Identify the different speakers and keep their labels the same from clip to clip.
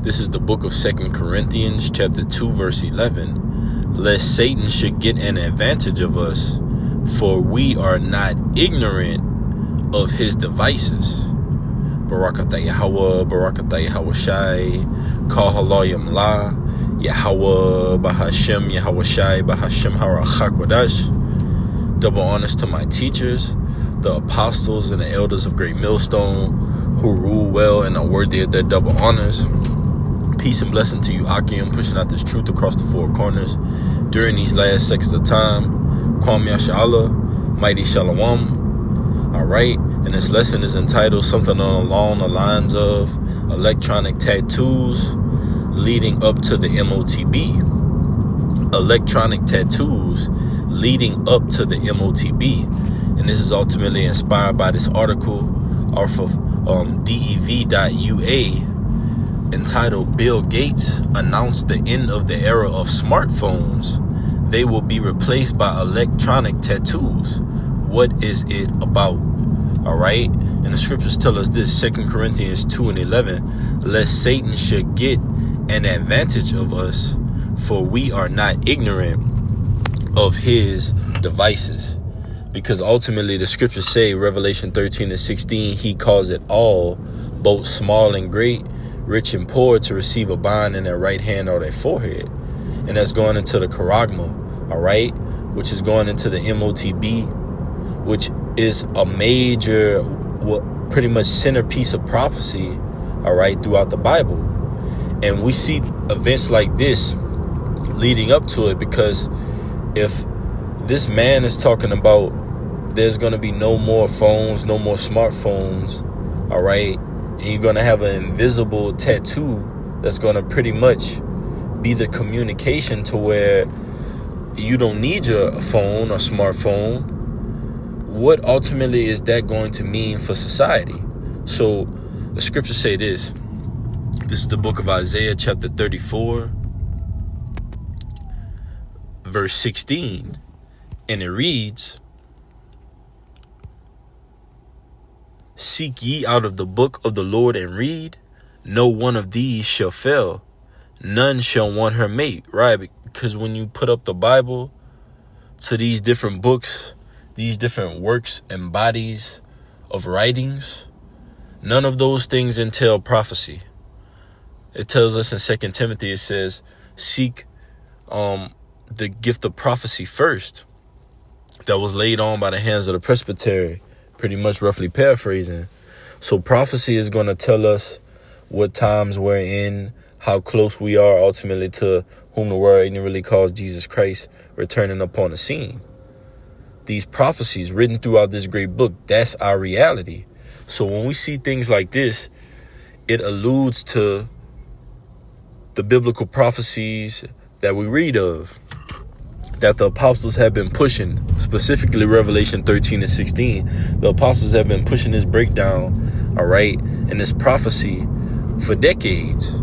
Speaker 1: This is the book of 2 Corinthians chapter 2 verse 11. Lest Satan should get an advantage of us, for we are not ignorant of his devices. Barakatah Yahweh, Barakatah Yahweh Shai, Kal Halayim La, Yahweh, Bahashem, Yahweh Shai, Bahashem Harachak Wadash. Double honors to my teachers, the apostles and the elders of Great Millstone, who rule well and are worthy of their double honors. Peace and blessing to you, Akim, pushing out this truth across the four corners during these last seconds of time. Kwam Yasha'Allah, Mighty Shalom. All right, and this lesson is entitled something along the lines of electronic tattoos leading up to the Motb. Electronic tattoos leading up to the Motb. And this is ultimately inspired by this article off of dev.ua entitled Bill Gates announced the end of the era of smartphones. They will be replaced by electronic tattoos. What is it about? All right. And the scriptures tell us this, 2 Corinthians 2 and 11, lest Satan should get an advantage of us, for we are not ignorant of his devices. Because ultimately the scriptures say, Revelation 13 and 16, he calls it all, both small and great, rich and poor, to receive a bond in their right hand or their forehead. And that's going into the Charagma, all right, which is going into the Motb, which is a major, pretty much centerpiece of prophecy, all right, throughout the Bible. And we see events like this leading up to it, because if this man is talking about there's going to be no more phones, no more smartphones, all right, and you're going to have an invisible tattoo that's going to pretty much be the communication to where you don't need your phone or smartphone, what ultimately is that going to mean for society? So the scriptures say this. This is the book of Isaiah chapter 34, verse 16. And it reads, seek ye out of the book of the Lord and read. No one of these shall fail. None shall want her mate. Right? Because when you put up the Bible to these different books, these different works and bodies of writings, none of those things entail prophecy. It tells us in 2 Timothy, it says, seek the gift of prophecy first, that was laid on by the hands of the presbytery, pretty much roughly paraphrasing. So prophecy is going to tell us what times we're in, how close we are ultimately to whom the world ignorantly calls Jesus Christ returning upon the scene. These prophecies written throughout this great book, that's our reality. So when we see things like this, it alludes to the biblical prophecies that we read of, that the apostles have been pushing, specifically Revelation 13 and 16. The apostles have been pushing this breakdown, all right, and this prophecy for decades.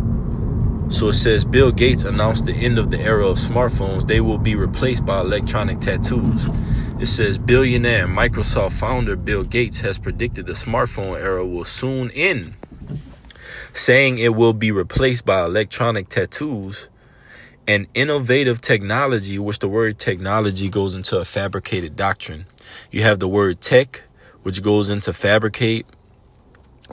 Speaker 1: So it says, Bill Gates announced the end of the era of smartphones. They will be replaced by electronic tattoos. It says, billionaire and Microsoft founder Bill Gates has predicted the smartphone era will soon end, saying it will be replaced by electronic tattoos. An innovative technology, which the word technology goes into a fabricated doctrine. You have the word tech, which goes into fabricate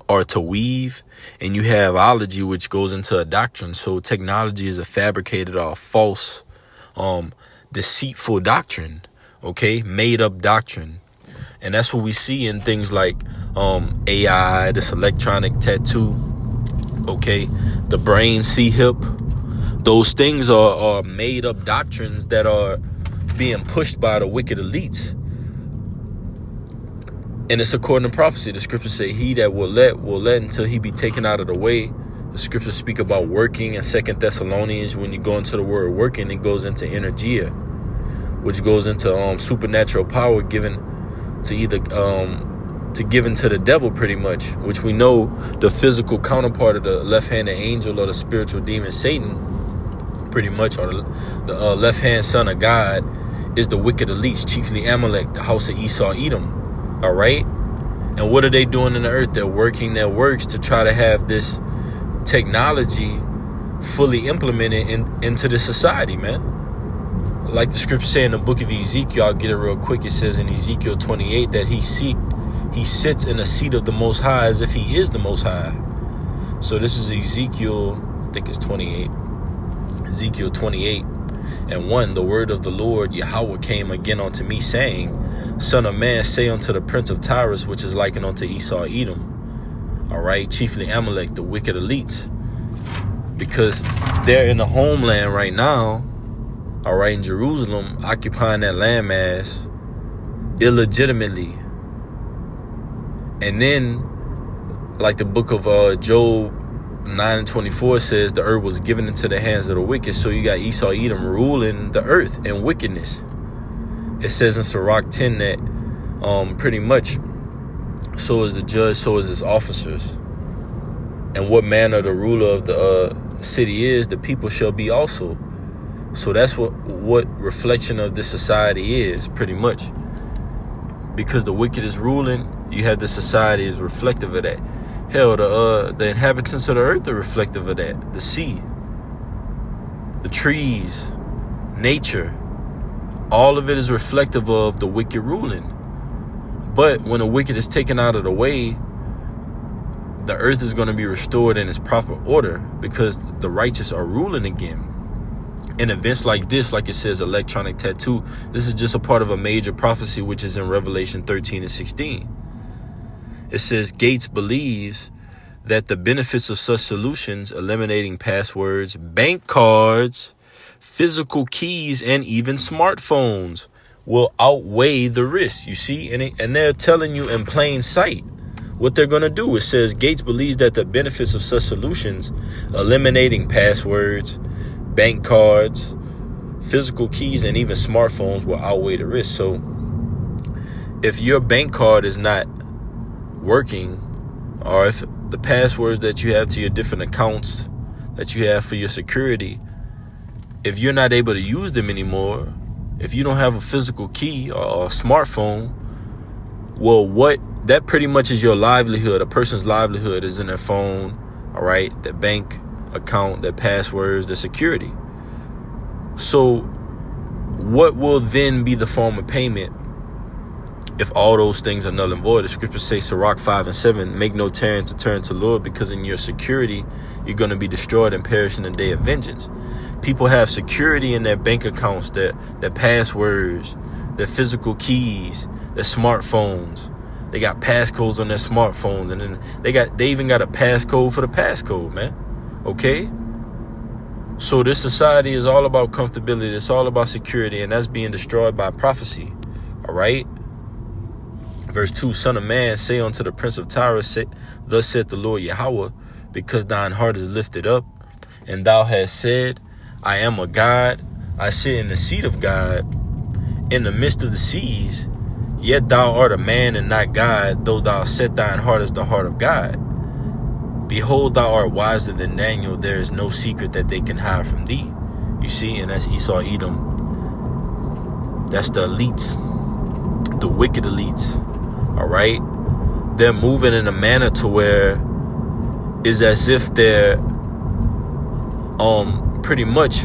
Speaker 1: or to weave. And you have ology, which goes into a doctrine. So technology is a fabricated or false, deceitful doctrine. Okay, made up doctrine. And that's what we see in things like AI, this electronic tattoo. Okay, the brain C-hip. Those things are made up doctrines that are being pushed by the wicked elites. And it's according to prophecy. The scriptures say he that will let until he be taken out of the way. The scriptures speak about working in 2 Thessalonians. When you go into the word working, it goes into energia, which goes into supernatural power given to either given to the devil, pretty much, which we know the physical counterpart of the left-handed angel or the spiritual demon Satan, pretty much, or the left-hand son of God, is the wicked elites, chiefly Amalek, the house of Esau, Edom. All right. And what are they doing in the earth? They're working their works to try to have this technology fully implemented into the society, man. Like the scripture say in the book of Ezekiel, I'll get it real quick. It says in Ezekiel 28 that he sits in the seat of the Most High as if he is the Most High. So this is Ezekiel, I think it's 28. Ezekiel 28 and 1, the word of the Lord Yahweh came again unto me, saying, Son of man, say unto the prince of Tyrus, which is likened unto Esau Edom, all right, chiefly Amalek, the wicked elites, because they're in the homeland right now, all right, in Jerusalem, occupying that landmass illegitimately. And then, like the book of Job 9:24 says, the earth was given into the hands of the wicked. So you got Esau Edom ruling the earth in wickedness. It says in Sirach 10 that pretty much, so is the judge, so is his officers. And what manner the ruler of the city is, the people shall be also. So that's what reflection of this society is, pretty much. Because the wicked is ruling, you have the society is reflective of that. Hell, the inhabitants of the earth are reflective of that. The sea, the trees, nature, all of it is reflective of the wicked ruling. But when the wicked is taken out of the way, the earth is going to be restored in its proper order because the righteous are ruling again. In events like this, like it says, electronic tattoo, this is just a part of a major prophecy, which is in Revelation 13 and 16. It says, Gates believes that the benefits of such solutions, eliminating passwords, bank cards, physical keys, and even smartphones, will outweigh the risk. You see, and they're telling you in plain sight what they're going to do. It says, Gates believes that the benefits of such solutions, eliminating passwords, bank cards, physical keys, and even smartphones, will outweigh the risk. So if your bank card is not working, or if the passwords that you have to your different accounts that you have for your security, if you're not able to use them anymore, if you don't have a physical key or a smartphone, well, that pretty much is your livelihood. A person's livelihood is in their phone, all right, their bank account, their passwords, their security. So what will then be the form of payment if all those things are null and void? The scriptures say, Sirach 5 and 7, make no tarrying to turn to Lord, because in your security you're going to be destroyed and perish in the day of vengeance. People have security in their bank accounts, their passwords, their physical keys, their smartphones. They got passcodes on their smartphones, and then they even got a passcode for the passcode, man. Okay? So this society is all about comfortability. It's all about security, and that's being destroyed by prophecy. All right? Verse 2, Son of man, say unto the prince of Tyrus, thus saith the Lord Yahweh, because thine heart is lifted up, and thou hast said, I am a God, I sit in the seat of God, in the midst of the seas, yet thou art a man and not God, though thou set thine heart as the heart of God. Behold, thou art wiser than Daniel, there is no secret that they can hide from thee. You see, and that's Esau Edom. That's the elites, the wicked elites. All right, they're moving in a manner to where it's as if they're pretty much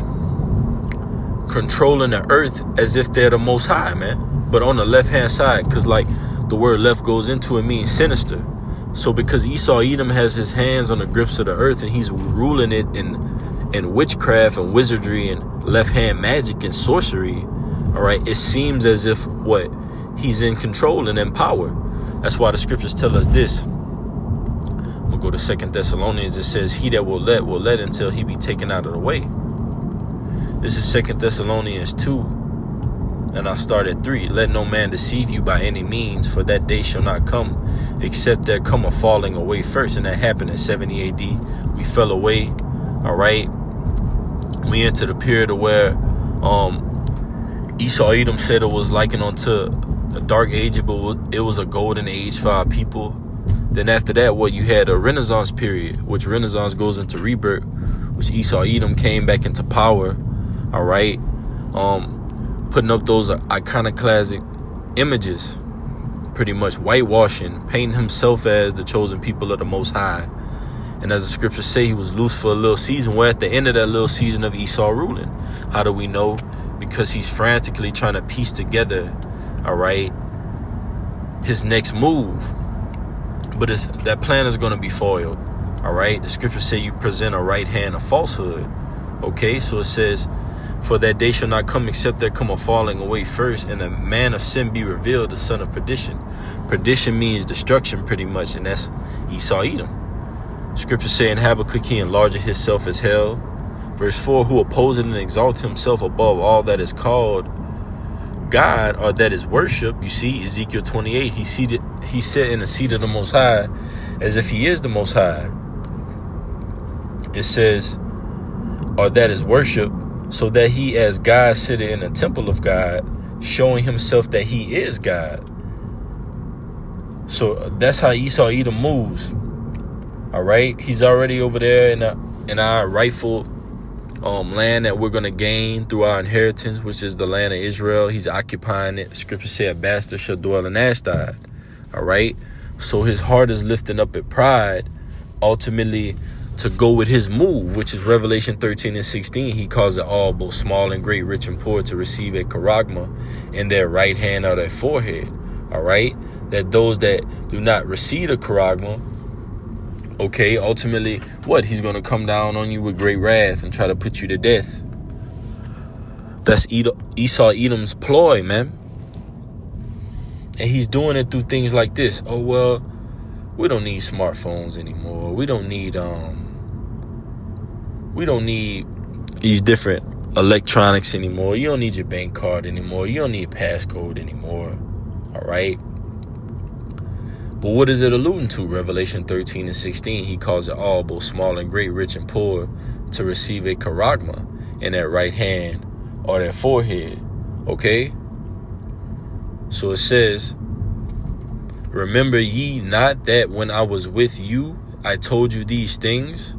Speaker 1: controlling the earth as if they're the Most High, man. But on the left hand side, because like the word left goes into it, means sinister. So because Esau Edom has his hands on the grips of the earth and he's ruling it in witchcraft and wizardry and left hand magic and sorcery, all right, it seems as if he's in control and in power. That's why the scriptures tell us this. I'm gonna go to 2 Thessalonians. It says, he that will let until he be taken out of the way. This is 2 Thessalonians 2, and I'll start at 3. Let no man deceive you by any means, for that day shall not come, except there come a falling away first. And that happened in 70 AD. We fell away, all right? We entered a period of where Esau Edom said it was likened unto a dark age, but it was a golden age for our people. Then after that, you had a Renaissance period, which Renaissance goes into rebirth, which Esau Edom came back into power, all right, putting up those iconoclastic images, pretty much whitewashing, painting himself as the chosen people of the Most High. And as the scriptures say, he was loose for a little season. We're at the end of that little season of Esau ruling. How do we know? Because he's frantically trying to piece together, all right, his next move. But that plan is going to be foiled, all right? The scriptures say you present a right hand of falsehood, okay? So it says, for that day shall not come except there come a falling away first, and the man of sin be revealed, the son of perdition. Perdition means destruction pretty much, and that's Esau Edom. Scripture say in Habakkuk, he enlargeth himself as hell. Verse 4, who opposes and exalts himself above all that is called God, or that is worship. You see, Ezekiel 28, he sat in the seat of the Most High as if he is the Most High. It says, or that is worship, so that he as God sitteth in the temple of God, showing himself that he is God. So that's how Esau Edom moves. All right, he's already over there in our rightful land that we're going to gain through our inheritance, which is the land of Israel. He's occupying it. Scripture say a bastard shall dwell in Ashdod. All right, so his heart is lifting up at pride, ultimately to go with his move, which is Revelation 13 and 16. He calls it all, both small and great, rich and poor, to receive a charagma in their right hand or their forehead. All right, that those that do not receive a charagma, okay, ultimately, what? He's going to come down on you with great wrath and try to put you to death. That's Esau Edom's ploy, man. And he's doing it through things like this. Oh, well, we don't need smartphones anymore. We don't need these different electronics anymore. You don't need your bank card anymore. You don't need passcode anymore. All right. But what is it alluding to? Revelation 13 and 16, he calls it all, both small and great, rich and poor, to receive a charagma in their right hand or their forehead. Okay? So it says, remember ye not that when I was with you, I told you these things?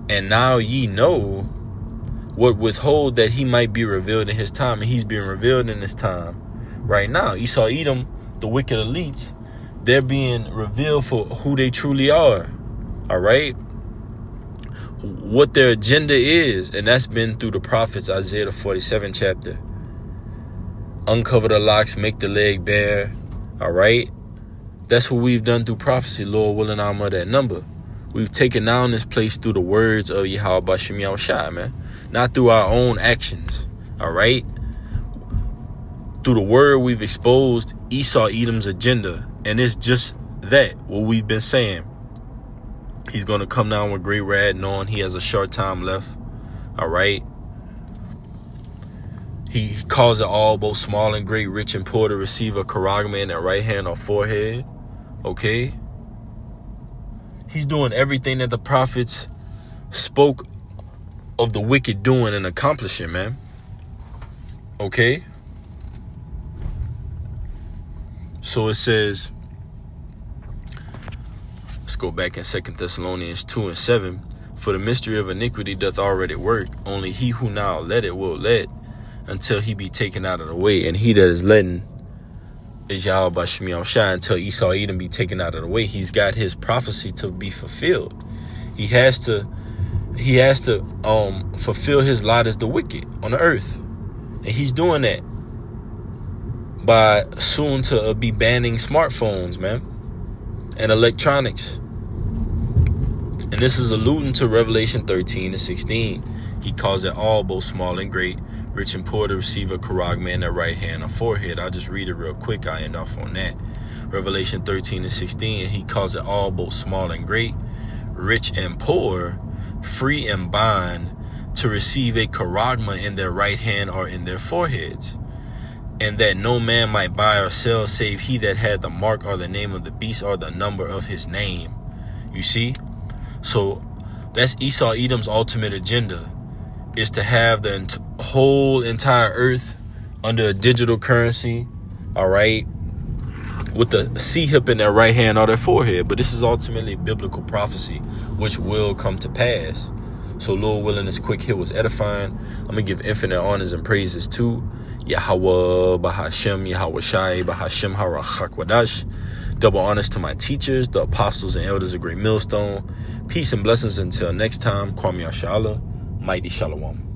Speaker 1: And now ye know what withhold that he might be revealed in his time. And he's being revealed in his time right now. Esau Edom, the wicked elites, they're being revealed for who they truly are. All right. What their agenda is. And that's been through the prophets, Isaiah the 47th chapter. Uncover the locks, make the leg bare. All right. That's what we've done through prophecy, Lord willing, I'm of that number. We've taken down this place through the words of Yahweh Bashem Yahushua, man. Not through our own actions. All right. Through the word, we've exposed Esau Edom's agenda. And it's just that, what we've been saying. He's going to come down with great wrath, knowing he has a short time left. All right. He calls it all, both small and great, rich and poor, to receive a charagma in their right hand or forehead. Okay. He's doing everything that the prophets spoke of the wicked doing and accomplishing, man. Okay. So it says, let's go back in 2 Thessalonians 2 and 7. For the mystery of iniquity doth already work. Only he who now let it will let until he be taken out of the way. And he that is letting is Yahweh Bashem Yahushua until Esau Edom be taken out of the way. He's got his prophecy to be fulfilled. He has to fulfill his lot as the wicked on the earth. And he's doing that by soon to be banning smartphones, man, and electronics. And this is alluding to Revelation 13 and 16. He calls it all, both small and great, rich and poor, to receive a charagma in their right hand or forehead. I'll just read it real quick. I'll end off on that. Revelation 13 and 16. He calls it all, both small and great, rich and poor, free and bond, to receive a charagma in their right hand or in their foreheads. And that no man might buy or sell save he that had the mark or the name of the beast or the number of his name. You see? So that's Esau Edom's ultimate agenda, is to have the whole entire earth under a digital currency, all right, with the C hip in their right hand or their forehead. But this is ultimately biblical prophecy, which will come to pass. So Lord willing, this quick hit was edifying. I'm going to give infinite honors and praises to Yahweh, Bahashem, Yahweh Shai, Bahashem, Harachakwadash. Double honors to my teachers, the apostles and elders of Great Millstone. Peace and blessings until next time. Kwame Ashala. Mighty Shalom.